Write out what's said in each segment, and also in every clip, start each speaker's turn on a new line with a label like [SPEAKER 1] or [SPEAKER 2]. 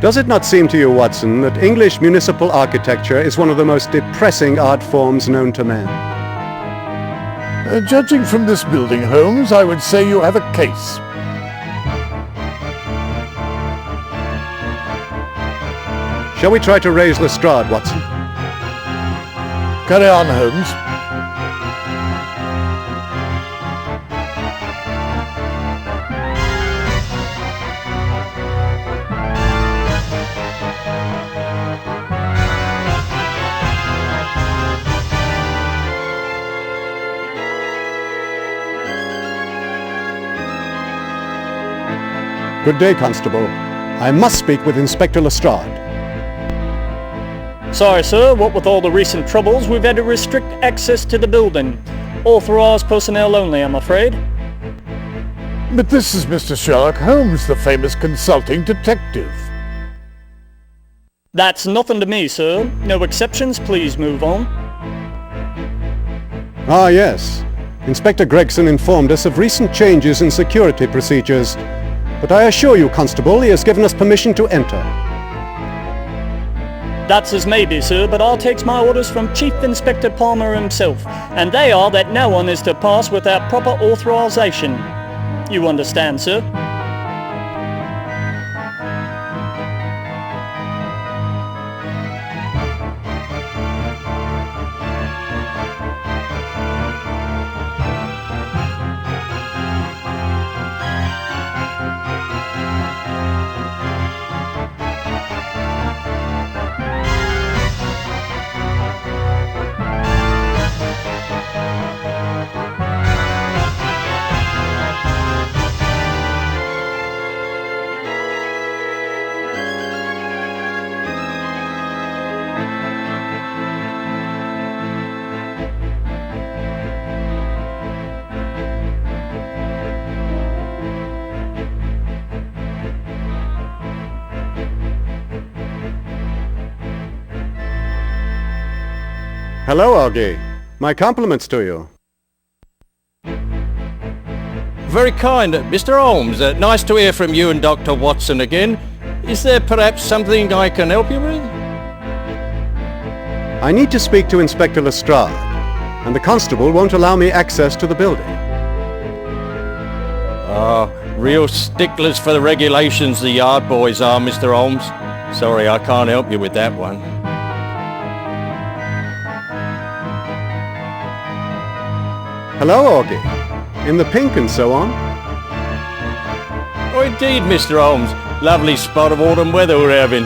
[SPEAKER 1] Does it not seem to you, Watson, that English municipal architecture is one of the most depressing art forms known to man?
[SPEAKER 2] Judging from this building, Holmes, I would say you have a case.
[SPEAKER 1] Shall we try to raise Lestrade, Watson?
[SPEAKER 2] Carry on, Holmes.
[SPEAKER 1] Good day, Constable. I must speak with Inspector Lestrade.
[SPEAKER 3] Sorry, sir. What with all the recent troubles, we've had to restrict access to the building. Authorized personnel only, I'm afraid.
[SPEAKER 2] But this is Mr. Sherlock Holmes, the famous consulting detective.
[SPEAKER 3] That's nothing to me, sir. No exceptions, please move on.
[SPEAKER 1] Ah, yes. Inspector Gregson informed us of recent changes in security procedures. But I assure you, Constable, he has given us permission to enter.
[SPEAKER 3] That's as may be, sir, but I takes my orders from Chief Inspector Palmer himself, and they are that no one is to pass without proper authorization. You understand, sir?
[SPEAKER 1] Hello, Augie. My compliments to you.
[SPEAKER 4] Very kind, Mr. Holmes. Nice to hear from you and Dr. Watson again. Is there perhaps something I can help you with?
[SPEAKER 1] I need to speak to Inspector Lestrade, and the constable won't allow me access to the building.
[SPEAKER 4] Real sticklers for the regulations the yard boys are, Mr. Holmes. Sorry, I can't help you with that one.
[SPEAKER 1] Hello, Augie. In the pink and so on?
[SPEAKER 4] Oh, indeed, Mr. Holmes. Lovely spot of autumn weather we're having.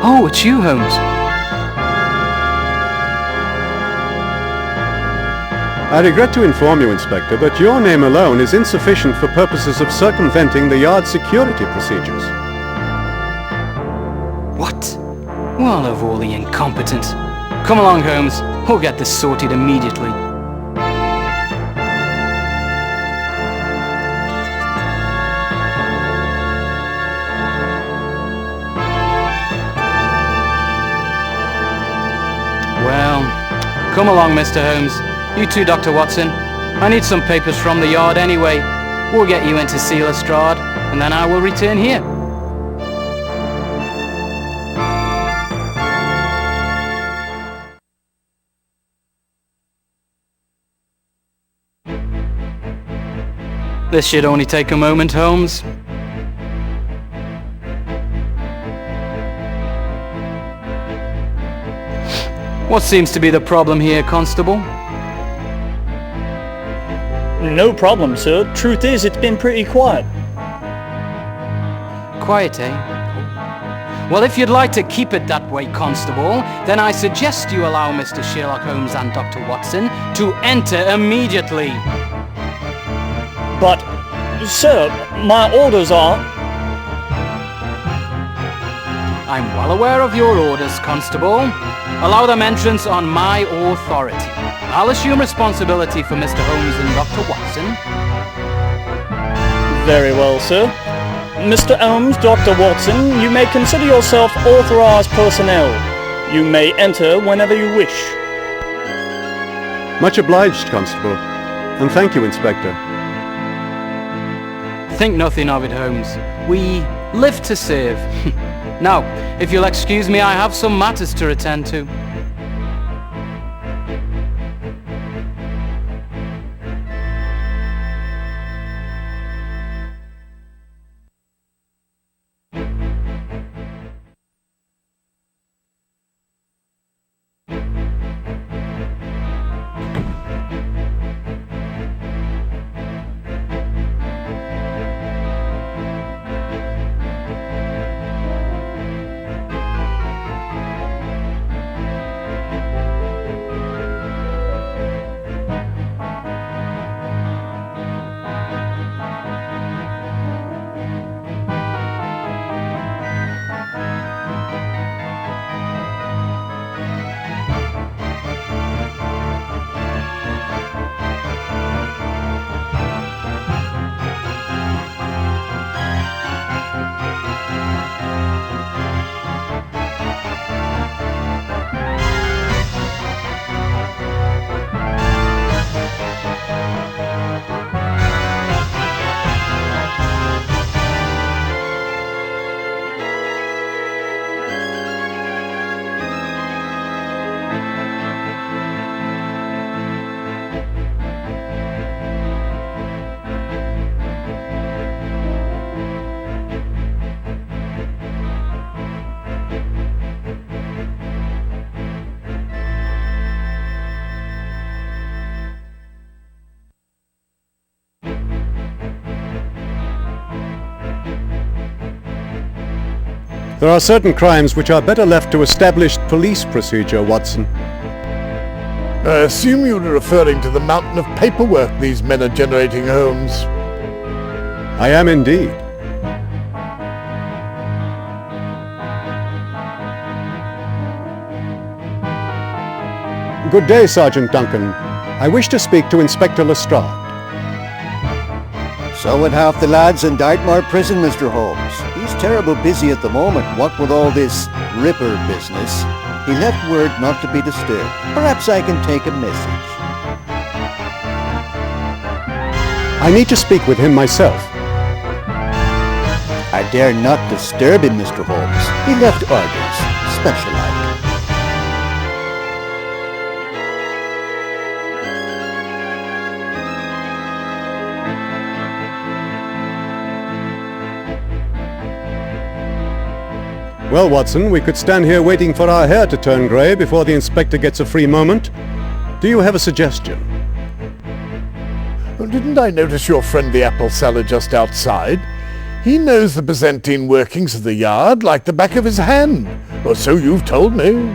[SPEAKER 5] Oh, it's you, Holmes.
[SPEAKER 1] I regret to inform you, Inspector, that your name alone is insufficient for purposes of circumventing the yard security procedures.
[SPEAKER 5] What? Well, of all the incompetence. Come along, Holmes. We'll get this sorted immediately. Come along, Mr. Holmes. You too, Dr. Watson. I need some papers from the yard anyway. We'll get you in to see Lestrade, and then I will return here. This should only take a moment, Holmes. What seems to be the problem here, Constable?
[SPEAKER 3] No problem, sir. Truth is, it's been pretty quiet.
[SPEAKER 5] Quiet, eh? Well, if you'd like to keep it that way, Constable, then I suggest you allow Mr. Sherlock Holmes and Dr. Watson to enter immediately.
[SPEAKER 3] But Sir, my orders are...
[SPEAKER 5] I'm well aware of your orders, Constable. Allow them entrance on my authority. I'll assume responsibility for Mr. Holmes and Dr. Watson.
[SPEAKER 3] Very well, sir. Mr. Holmes, Dr. Watson, you may consider yourself authorized personnel. You may enter whenever you wish.
[SPEAKER 1] Much obliged, Constable. And thank you, Inspector.
[SPEAKER 5] Think nothing of it, Holmes. We live to serve. Now, if you'll excuse me, I have some matters to attend to.
[SPEAKER 1] There are certain crimes which are better left to established police procedure, Watson.
[SPEAKER 2] I assume you're referring to the mountain of paperwork these men are generating, Holmes.
[SPEAKER 1] I am indeed. Good day, Sergeant Duncan. I wish to speak to Inspector Lestrade.
[SPEAKER 6] So would half the lads in Dartmoor prison, Mr. Holmes. He's terrible busy at the moment, what with all this Ripper business. He left word not to be disturbed. Perhaps I can take a message.
[SPEAKER 1] I need to speak with him myself.
[SPEAKER 6] I dare not disturb him, Mr. Holmes. He left orders, special like.
[SPEAKER 1] Well, Watson, we could stand here waiting for our hair to turn grey before the inspector gets a free moment. Do you have a suggestion?
[SPEAKER 2] Well, didn't I notice your friend the apple seller just outside? He knows the Byzantine workings of the yard like the back of his hand, or so you've told me.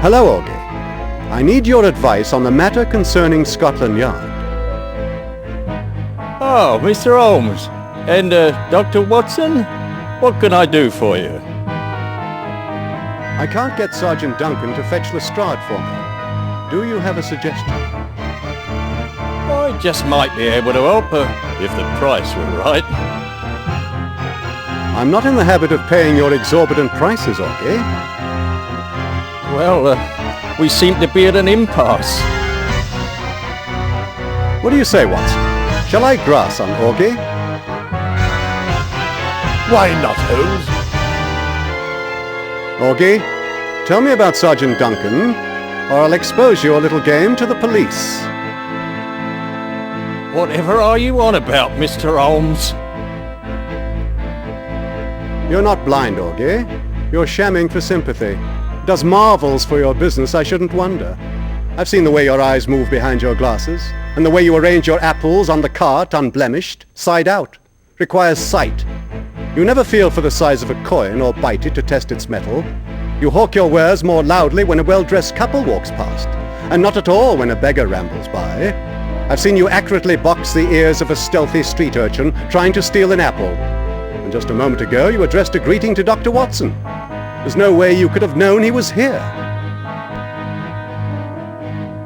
[SPEAKER 1] Hello, Augie. I need your advice on the matter concerning Scotland Yard.
[SPEAKER 4] Oh, Mr. Holmes. And, Dr. Watson? What can I do for you?
[SPEAKER 1] I can't get Sergeant Duncan to fetch Lestrade for me. Do you have a suggestion?
[SPEAKER 4] I just might be able to help her, if the price were right.
[SPEAKER 1] I'm not in the habit of paying your exorbitant prices, Augie.
[SPEAKER 4] Well, we seem to be at an impasse.
[SPEAKER 1] What do you say, Watson? Shall I grass on Augie?
[SPEAKER 2] Why not, Holmes?
[SPEAKER 1] Augie, tell me about Sergeant Duncan, or I'll expose your little game to the police.
[SPEAKER 4] Whatever are you on about, Mr. Holmes?
[SPEAKER 1] You're not blind, Augie. You're shamming for sympathy. does marvels for your business, I shouldn't wonder. I've seen the way your eyes move behind your glasses, and the way you arrange your apples on the cart unblemished, side out. Requires sight. You never feel for the size of a coin or bite it to test its metal. You hawk your wares more loudly when a well-dressed couple walks past, and not at all when a beggar rambles by. I've seen you accurately box the ears of a stealthy street urchin trying to steal an apple. And just a moment ago you addressed a greeting to Dr. Watson. There's no way you could have known he was here.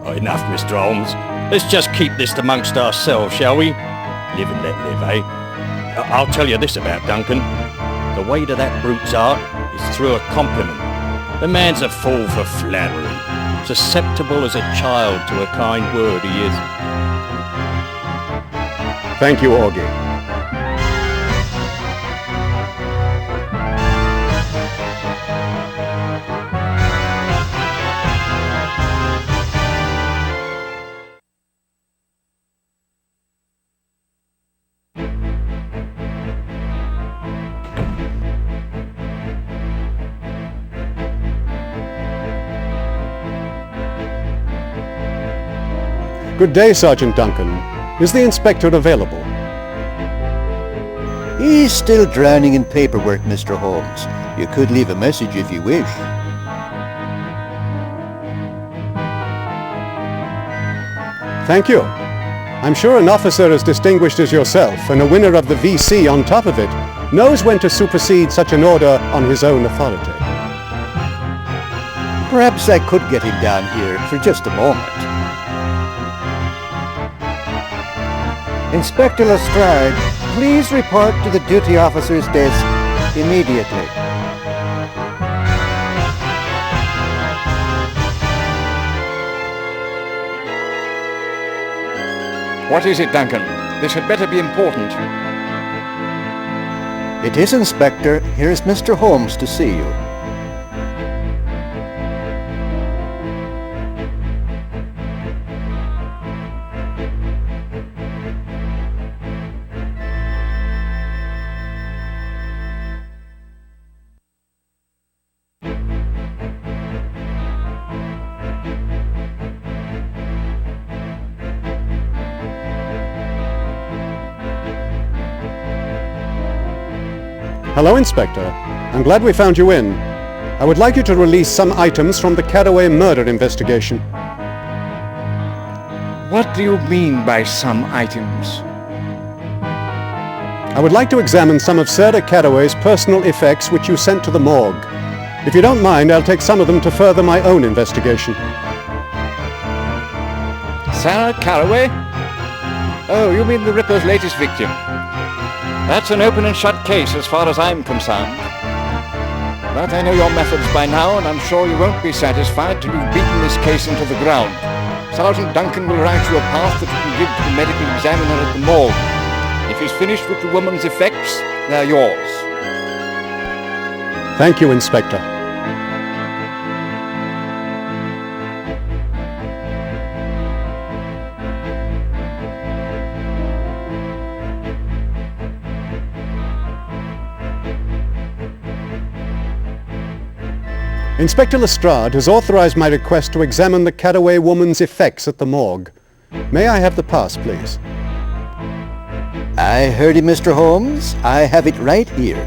[SPEAKER 4] Oh, enough, Mr. Holmes. Let's just keep this amongst ourselves, shall we? Live and let live, eh? I'll tell you this about Duncan. The way to that brute's art is through a compliment. The man's a fool for flattery. Susceptible as a child to a kind word, he is.
[SPEAKER 1] Thank you, Augie. Good day, Sergeant Duncan. Is the inspector available?
[SPEAKER 6] He's still drowning in paperwork, Mr. Holmes. You could leave a message if you wish.
[SPEAKER 1] Thank you. I'm sure an officer as distinguished as yourself, and a winner of the VC on top of it, knows when to supersede such an order on his own authority.
[SPEAKER 6] Perhaps I could get him down here for just a moment. Inspector Lestrade, please report to the duty officer's desk immediately.
[SPEAKER 7] What is it, Duncan? This had better be important.
[SPEAKER 6] It is, Inspector. Here is Mr. Holmes to see you.
[SPEAKER 1] Hello, Inspector. I'm glad we found you in. I would like you to release some items from the Carroway murder investigation.
[SPEAKER 7] What do you mean by some items?
[SPEAKER 1] I would like to examine some of Sara Carroway's personal effects which you sent to the morgue. If you don't mind, I'll take some of them to further my own investigation.
[SPEAKER 7] Sara Carroway? Oh, you mean the Ripper's latest victim. That's an open and shut case as far as I'm concerned. But I know your methods by now, and I'm sure you won't be satisfied till you've beaten this case into the ground. Sergeant Duncan will write you a pass that you can give to the medical examiner at the morgue. If he's finished with the woman's effects, they're yours.
[SPEAKER 1] Thank you, Inspector. Inspector Lestrade has authorized my request to examine the Carroway woman's effects at the morgue. May I have the pass, please?
[SPEAKER 6] I heard him, Mr. Holmes. I have it right here.